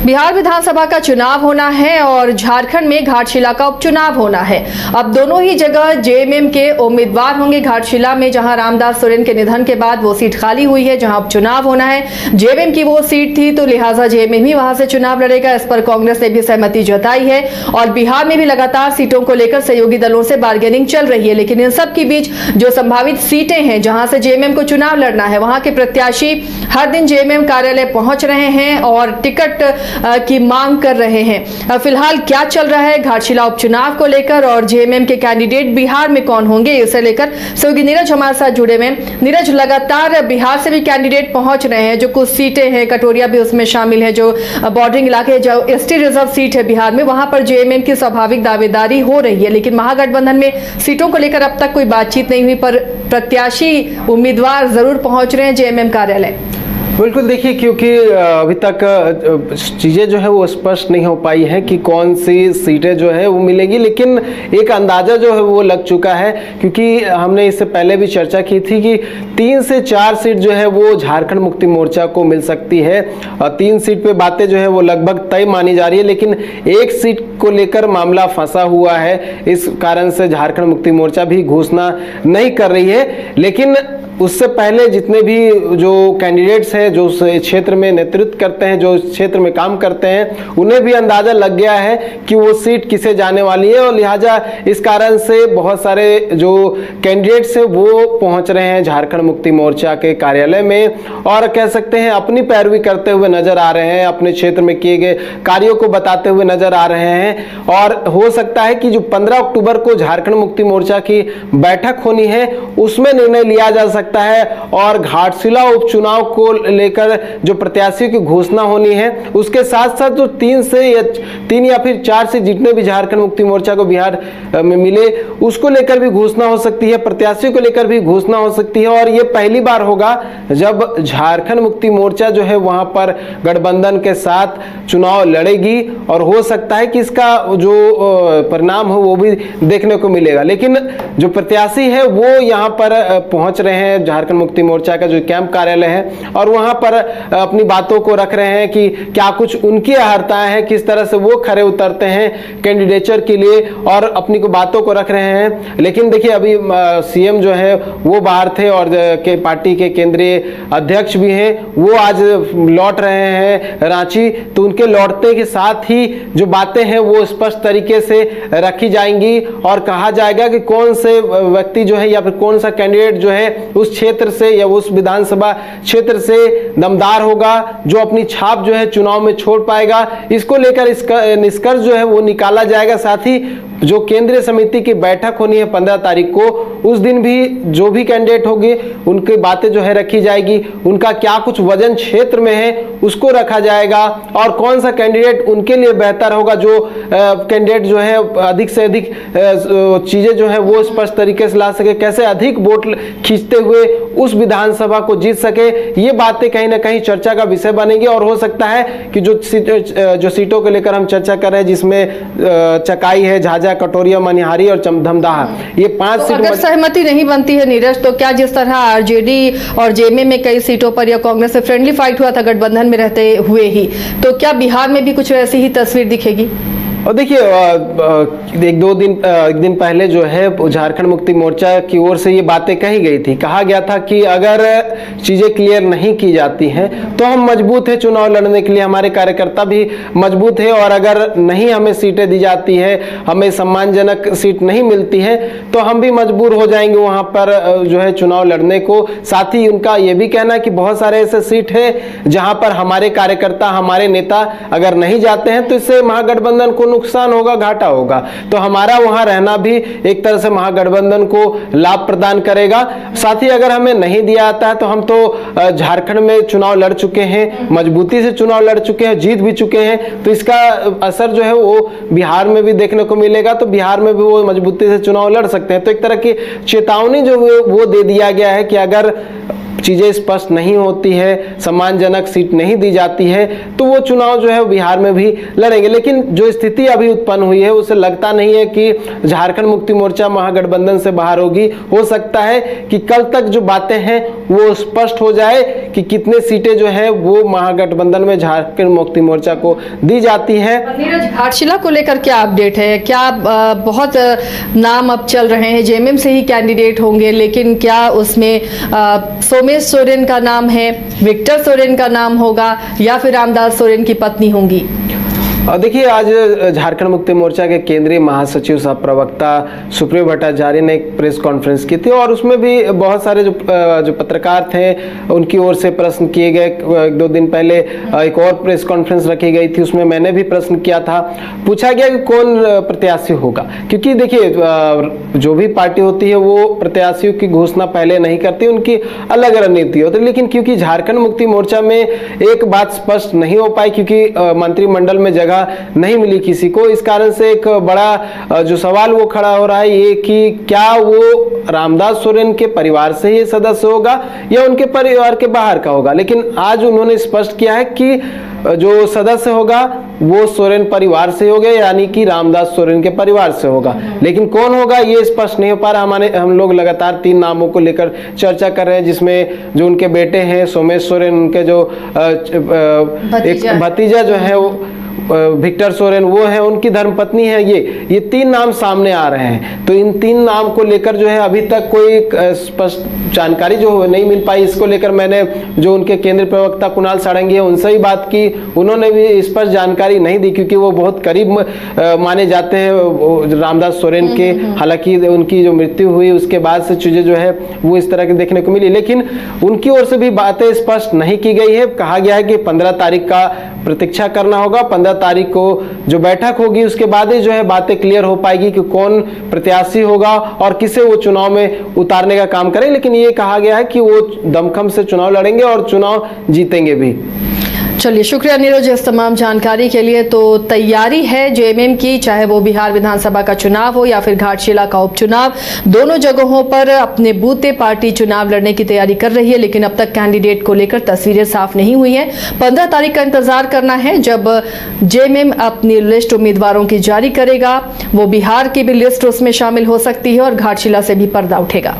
बिहार विधानसभा का चुनाव होना है और झारखंड में घाटशिला का उपचुनाव होना है। अब दोनों ही जगह जेएमएम के उम्मीदवार होंगे। घाटशिला में जहां रामदास सोरेन के निधन के बाद वो सीट खाली हुई है, जहां उपचुनाव होना है। जेएमएम की वो सीट थी तो लिहाजा जेएमएम ही वहां से चुनाव लड़ेगा। इस पर कांग्रेस ने भी सहमति जताई है और बिहार में भी लगातार सीटों को लेकर सहयोगी दलों से बार्गेनिंग चल रही है। लेकिन इन सब के बीच जो संभावित सीटें हैं जहां से जेएमएम को चुनाव लड़ना है, वहां के प्रत्याशी हर दिन जेएमएम कार्यालय पहुंच रहे हैं और टिकट की मांग कर रहे हैं। फिलहाल क्या चल रहा है घाटशिला उपचुनाव को लेकर और जेएमएम के कैंडिडेट बिहार में कौन होंगे, इसे लेकर सहयोगी नीरज हमारे साथ जुड़े हुए हैं। नीरज, लगातार बिहार से भी कैंडिडेट पहुंच रहे हैं, जो कुछ सीटें हैं, कटोरिया भी उसमें शामिल है, जो बॉर्डरिंग इलाके, जो एसटी रिजर्व सीट है बिहार में, वहां पर जेएमएम की स्वाभाविक दावेदारी हो रही है। लेकिन महागठबंधन में सीटों को लेकर अब तक कोई बातचीत नहीं हुई, पर प्रत्याशी उम्मीदवार जरूर पहुंच रहे हैं जेएमएम कार्यालय। बिल्कुल, देखिए, क्योंकि अभी तक चीज़ें जो है वो स्पष्ट नहीं हो पाई है कि कौन सी सीटें जो है वो मिलेगी, लेकिन एक अंदाज़ा जो है वो लग चुका है, क्योंकि हमने इससे पहले भी चर्चा की थी कि 3 से 4 सीट जो है वो झारखंड मुक्ति मोर्चा को मिल सकती है। 3 सीट पे बातें जो है वो लगभग तय मानी जा रही है, लेकिन एक सीट को लेकर मामला फंसा हुआ है। इस कारण से झारखंड मुक्ति मोर्चा भी घोषणा नहीं कर रही है। लेकिन उससे पहले जितने भी जो कैंडिडेट्स हैं, जो उस क्षेत्र में नेतृत्व करते हैं, जो क्षेत्र में काम करते हैं, उन्हें भी अंदाजा लग गया है कि वो सीट किसे जाने वाली है और लिहाजा इस कारण से बहुत सारे जो कैंडिडेट्स हैं वो पहुंच रहे हैं झारखंड मुक्ति मोर्चा के कार्यालय में और कह सकते हैं अपनी पैरवी करते हुए नजर आ रहे हैं, अपने क्षेत्र में किए गए कार्यों को बताते हुए नजर आ रहे हैं। और हो सकता है कि जो 15 अक्टूबर को झारखंड मुक्ति मोर्चा की बैठक होनी है उसमें निर्णय लिया जा सकता है और घाटशिला उपचुनाव को लेकर जो प्रत्याशियों की घोषणा होनी है उसके साथ साथ जो 3 या फिर 4 से जितने भी झारखंड मुक्ति मोर्चा को बिहार में मिले उसको लेकर भी घोषणा हो सकती है, प्रत्याशियों को लेकर भी घोषणा हो सकती है। और ये पहली बार होगा जब झारखंड मुक्ति मोर्चा जो है वहां पर गठबंधन के साथ चुनाव लड़ेगी और हो सकता है कि इसका जो परिणाम हो वो भी देखने को मिलेगा। लेकिन जो प्रत्याशी है वो यहाँ पर पहुंच रहे हैं, झारखंड मुक्ति मोर्चा का जो कैंप कार्यालय है, और वहां पर अपनी बातों को रख रहे हैं कि क्या कुछ उनकी अहर्ताएं हैं, किस तरह से वो खरे उतरते हैं कैंडिडेचर के लिए और अपनी को बातों को रख रहे हैं। लेकिन देखिए, अभी सीएम जो है वो बाहर थे और के पार्टी के केंद्रीय अध्यक्ष भी हैं, वो आज लौट रहे हैं रांची, तो उनके लौटने के साथ ही जो बातें हैं वो स्पष्ट तरीके से रखी जाएंगी और कहा जाएगा कि कौन से व्यक्ति जो है या फिर कौन सा कैंडिडेट जो है उस क्षेत्र से या उस विधानसभा क्षेत्र से दमदार होगा, जो अपनी छाप जो है चुनाव में छोड़ पाएगा। इसको लेकर इसका निष्कर्ष जो है वो निकाला जाएगा। साथ ही जो केंद्रीय समिति की बैठक होनी है 15 तारीख को, उस दिन भी जो भी कैंडिडेट होंगे उनकी बातें जो है रखी जाएगी, उनका क्या कुछ वजन क्षेत्र में है उसको रखा जाएगा और कौन सा कैंडिडेट उनके लिए बेहतर होगा, जो कैंडिडेट जो है अधिक से अधिक चीजें जो है वो स्पष्ट तरीके से ला सके, कैसे अधिक वोट खींचते हुए उस विधानसभा को जीत सके। ये बातें कहीं ना कहीं चर्चा का विषय बनेगी और हो सकता है कि जो सीटों को लेकर हम चर्चा कर रहे हैं, जिसमें चकाई है, झाझा, कटोरिया, मनिहारी और धमदाहा, ये 5 सीट। अगर सहमति नहीं बनती है नीरज, तो क्या जिस तरह आरजेडी और जेएमएम में कई सीटों पर या कांग्रेस से फ्रेंडली फाइट हुआ था गठबंधन में रहते हुए ही, तो क्या बिहार में भी कुछ ऐसी ही तस्वीर दिखेगी? और देखिए, एक दिन पहले जो है झारखंड मुक्ति मोर्चा की ओर से ये बातें कही गई थी, कहा गया था कि अगर चीज़ें क्लियर नहीं की जाती हैं तो हम मजबूत हैं चुनाव लड़ने के लिए, हमारे कार्यकर्ता भी मजबूत है और अगर नहीं हमें सीटें दी जाती है, हमें सम्मानजनक सीट नहीं मिलती है तो हम भी मजबूर हो जाएंगे वहाँ पर जो है चुनाव लड़ने को। साथ ही उनका ये भी कहना है कि बहुत सारे ऐसे सीट है जहाँ पर हमारे कार्यकर्ता, हमारे नेता अगर नहीं जाते हैं तो इससे महागठबंधन को नुकसान होगा, घाटा होगा, तो हमारा वहां रहना भी एक तरह से महागठबंधन को लाभ प्रदान करेगा। साथ ही अगर हमें नहीं दिया जाता है तो हम तो झारखंड में चुनाव लड़ चुके हैं, मजबूती से चुनाव लड़ चुके हैं, जीत भी चुके हैं, तो इसका असर जो है वो बिहार में भी देखने को मिलेगा, तो बिहार में भी वो मजबूती से चुनाव लड़ सकते हैं। तो एक तरह की चेतावनी जो वो दे दिया गया है कि अगर चीज़ें स्पष्ट नहीं होती है, सम्मानजनक सीट नहीं दी जाती है, तो वो चुनाव जो है बिहार में भी लड़ेंगे। लेकिन जो स्थिति अभी उत्पन्न हुई है उसे लगता नहीं है कि झारखंड मुक्ति मोर्चा महागठबंधन से बाहर होगी। हो सकता है कि कल तक जो बातें हैं वो स्पष्ट हो जाए कि कितने सीटें जो है वो महागठबंधन में झारखंड मुक्ति मोर्चा को दी जाती है। नीरज, घाटशिला को लेकर क्या अपडेट है? क्या बहुत नाम अब चल रहे हैं, जेएमएम से ही कैंडिडेट होंगे, लेकिन क्या उसमें सोमेश सोरेन का नाम है, विक्टर सोरेन का नाम होगा या फिर रामदास सोरेन की पत्नी होंगी? और देखिए, आज झारखंड मुक्ति मोर्चा के केंद्रीय महासचिव सह प्रवक्ता सुप्रियो भट्टाचार्य ने एक प्रेस कॉन्फ्रेंस की थी और उसमें भी बहुत सारे जो पत्रकार थे उनकी ओर से प्रश्न किए गए। एक दो दिन पहले एक और प्रेस कॉन्फ्रेंस रखी गई थी, उसमें मैंने भी प्रश्न किया था। पूछा गया कि कौन प्रत्याशी होगा, क्योंकि देखिए जो भी पार्टी होती है वो प्रत्याशियों की घोषणा पहले नहीं करती, उनकी अलग रणनीति होती है। लेकिन क्योंकि झारखंड मुक्ति मोर्चा में एक बात स्पष्ट नहीं हो पाई, क्योंकि मंत्रिमंडल में जगह नहीं मिली किसी को, इस कारण से एक बड़ा जो सवाल वो खड़ा हो रहा है ये कि क्या वो रामदास सोरेन के परिवार से ही सदस्य होगा या उनके परिवार के बाहर का होगा। लेकिन आज उन्होंने स्पष्ट किया है कि जो सदस्य होगा वो सोरेन परिवार से होगा, यानी कि रामदास सोरेन के परिवार से होगा। लेकिन कौन होगा ये स्पष्ट नहीं हो पा रहा। हम लोग लगातार 3 नामों को लेकर चर्चा कर रहे हैं, जिसमें जो उनके बेटे हैं सोमेश सोरेन, उनके जो एक भतीजा जो है वो विक्टर सोरेन वो है, उनकी धर्मपत्नी है। ये 3 नाम सामने आ रहे हैं। तो इन 3 नाम को लेकर जो है अभी तक कोई स्पष्ट जानकारी जो नहीं मिल पाई। इसको लेकर मैंने जो उनके केंद्रीय प्रवक्ता कुणाल सारंगी है उनसे ही बात की, उन्होंने भी स्पष्ट जानकारी नहीं दी, क्योंकि वो बहुत करीब माने जाते हैं रामदास सोरेन के। हालांकि उनकी जो मृत्यु हुई उसके बाद से चीजें जो है वो इस तरह की देखने को मिली, लेकिन उनकी ओर से भी बातें स्पष्ट नहीं की गई है। कहा गया है कि 15 तारीख का प्रतीक्षा करना होगा। 15 तारीख को जो बैठक होगी उसके बाद ही जो है बातें क्लियर हो पाएगी कि कौन प्रत्याशी होगा और किसे वो चुनाव में उतारने का काम करें। लेकिन ये कहा गया है कि वो दमखम से चुनाव लड़ेंगे और चुनाव जीतेंगे भी। चलिए, शुक्रिया नीरज इस तमाम जानकारी के लिए। तो तैयारी है जेएमएम की, चाहे वो बिहार विधानसभा का चुनाव हो या फिर घाटशिला का उपचुनाव, दोनों जगहों पर अपने बूथ पे पार्टी चुनाव लड़ने की तैयारी कर रही है। लेकिन अब तक कैंडिडेट को लेकर तस्वीरें साफ नहीं हुई हैं। 15 तारीख का इंतजार करना है जब जेएमएम अपनी लिस्ट उम्मीदवारों की जारी करेगा। वो बिहार की भी लिस्ट उसमें शामिल हो सकती है और घाटशिला से भी पर्दा उठेगा।